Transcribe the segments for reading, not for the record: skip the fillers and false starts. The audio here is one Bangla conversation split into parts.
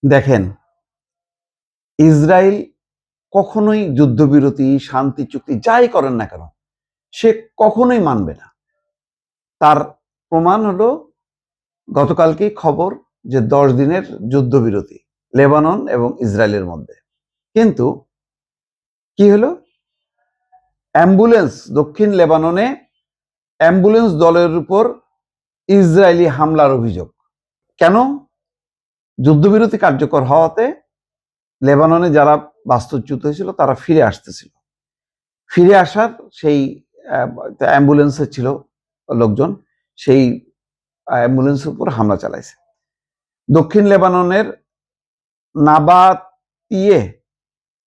দেখেন, ইসরায়েল কখনোই যুদ্ধবিরতি, শান্তি চুক্তি যাই করেন না কেন সে কখনোই মানবে না। তার প্রমাণ হলো গতকালকেই খবর যে 10 দিনের যুদ্ধবিরতি লেবানন এবং ইসরায়েলের মধ্যে। কিন্তু কি হলো, অ্যাম্বুলেন্স দক্ষিণ লেবাননে অ্যাম্বুলেন্স দলের উপর ইসরায়েলি হামলার অভিযোগ। কেন? যুদ্ধবিরতি কার্যকর হওয়াতে লেবাননে যারা বাস্তুচ্যুত হয়েছিল তারা ফিরে আসতেছিল। ফিরে আসার সেই অ্যাম্বুলেন্সে ছিল লোকজন, সেই অ্যাম্বুলেন্সের উপর হামলা চালাইছে। দক্ষিণ লেবাননের নাবাতিয়ে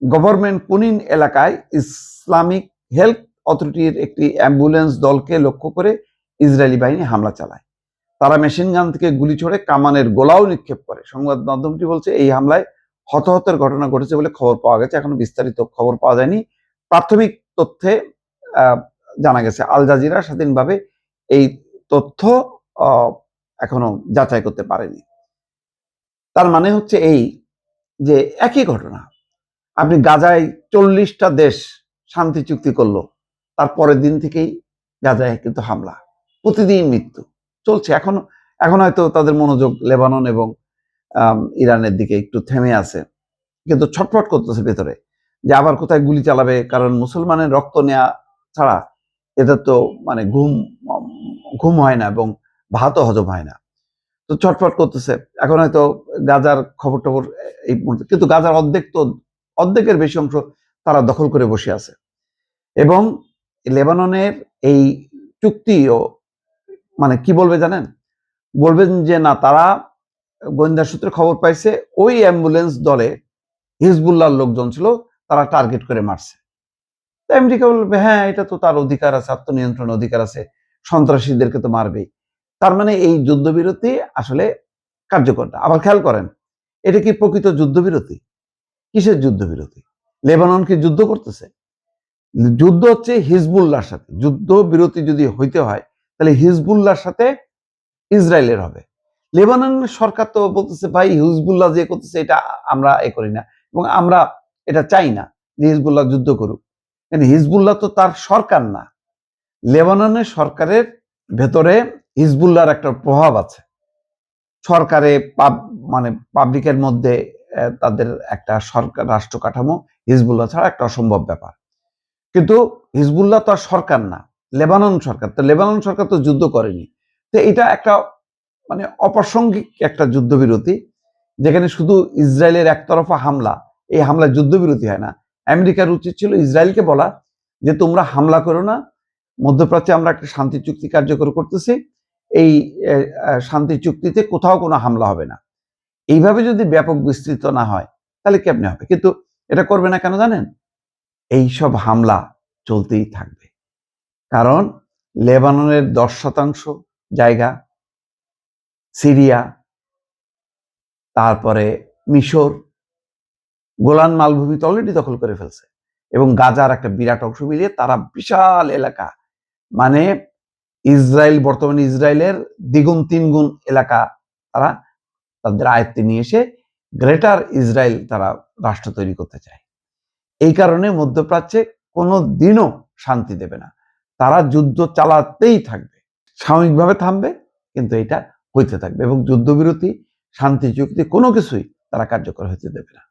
গভর্নমেন্ট কুনিন এলাকায় ইসলামিক হেলথ অথরিটির একটি অ্যাম্বুলেন্স দলকে লক্ষ্য করে ইসরায়েলি বাহিনী হামলা চালায়। তারা মেশিন গান থেকে গুলি ছোড়ে, কামানের গোলাও নিক্ষেপ করে। সংবাদ মাধ্যমটি বলছে এই হামলায় হতাহতের ঘটনা ঘটেছে বলে খবর পাওয়া গেছে। এখনো বিস্তারিত খবর পাওয়া যায়নি। প্রাথমিক তথ্যে জানা গেছে। আল জাজিরা স্বাধীনভাবে এই তথ্য এখনো যাচাই করতে পারেনি। তার মানে হচ্ছে এই যে একই ঘটনা, আপনি গাজায় 40টা দেশ শান্তি চুক্তি করলো, তারপরের দিন থেকেই গাজায় কিন্তু হামলা, প্রতিদিন মৃত্যু চলছে। এখন হয়তো তাদের মনোযোগ লেবানন এবং ইরানের দিকে একটু থেমে আছে, কিন্তু ছটফট করতেছে ভেতরে যে আবার কোথায় গুলি চালাবে। কারণ মুসলমানের রক্ত নেওয়া ছাড়া এদের তো মানে ঘুম হয় না এবং ভাতও হজম হয় না। তো ছটফট করতেছে। এখন হয়তো গাজার খবর টবর এই মুহূর্তে, কিন্তু গাজার অর্ধেকের বেশি অংশ তারা দখল করে বসে আছে। এবং লেবাননের এই চুক্তিও মানে কি বলবে জানেন? বলবেন যে না, তারা গোয়েন্দা সূত্রে খবর পাইছে ওই অ্যাম্বুলেন্স দলে হিজবুল্লাহর লোকজন ছিল, তারা টার্গেট করে মারছে। আমেরিকা বলবে হ্যাঁ, এটা তো তার অধিকার আছে, আত্মনিয়ন্ত্রণ অধিকার আছে, সন্ত্রাসীদেরকে তো মারবেই। তার মানে এই যুদ্ধবিরতি আসলে কার্যকর না। আবার খেয়াল করেন, এটা কি প্রকৃত যুদ্ধবিরতি? কিসের যুদ্ধবিরতি? লেবানন কি যুদ্ধ করতেছে? যুদ্ধ হচ্ছে হিজবুল্লাহর সাথে। যুদ্ধবিরতি যদি হইতে হয় তাহলে হিজবুল্লাহর সাথে ইসরায়েলের হবে। লেবাননের সরকার তো বলতেছে ভাই হিজবুল্লাহ যে করতেছে এটা আমরা করি না, এবং আমরা এটা চাই না যে হিজবুল্লাহ যুদ্ধ করুক। কিন্তু হিজবুল্লাহ তো তার সরকার না। লেবাননের সরকারের ভেতরে হিজবুল্লাহর একটা প্রভাব আছে। সরকারে মানে পাবলিকের মধ্যে তাদের একটা সরকার রাষ্ট্র কাঠামো হিজবুল্লাহ ছাড়া একটা অসম্ভব ব্যাপার। কিন্তু হিজবুল্লাহ তো আর সরকার না, লেবানন সরকার। তো লেবানন সরকার তো যুদ্ধ করেনি। তো এটা একটা মানে অপ্রাসঙ্গিক একটা যুদ্ধবিরতি, যেখানে শুধু ইসরায়েলের একতরফা হামলা, এই হামলা যুদ্ধবিরতি হয় না। আমেরিকার উচিত ছিল ইসরায়েলকে বলা যে তোমরা হামলা করো না, মধ্যপ্রাচ্যে আমরা একটা শান্তি চুক্তি কার্যকর করতেছি, এই শান্তি চুক্তিতে কোথাও কোনো হামলা হবে না। এইভাবে যদি ব্যাপক বিস্তৃত না হয় তাহলে কেমনে হবে? কিন্তু এটা করবে না কেন জানেন? এইসব হামলা চলতেই থাকবে। কারণ লেবাননের 10% জায়গা, সিরিয়া, তারপরে মিশর, গোলান মালভূমি তো অলরেডি দখল করে ফেলছে, এবং গাজার একটা বিরাট অংশ মিলিয়ে তারা বিশাল এলাকা, মানে বর্তমানে ইসরায়েলের দ্বিগুণ তিনগুণ এলাকা তারা তাদের আয়ত্তে নিয়ে এসে গ্রেটার ইসরায়েল তারা রাষ্ট্র তৈরি করতে চায়। এই কারণে মধ্যপ্রাচ্যে কোনো দিনও শান্তি দেবে না। তারা যুদ্ধ চালাতেই থাকবে, সাময়িকভাবে থামবে কিন্তু এটা হইতে থাকবে, এবং যুদ্ধবিরতি, শান্তি চুক্তি কোনো কিছুই তারা কার্যকর হতে দেবে না।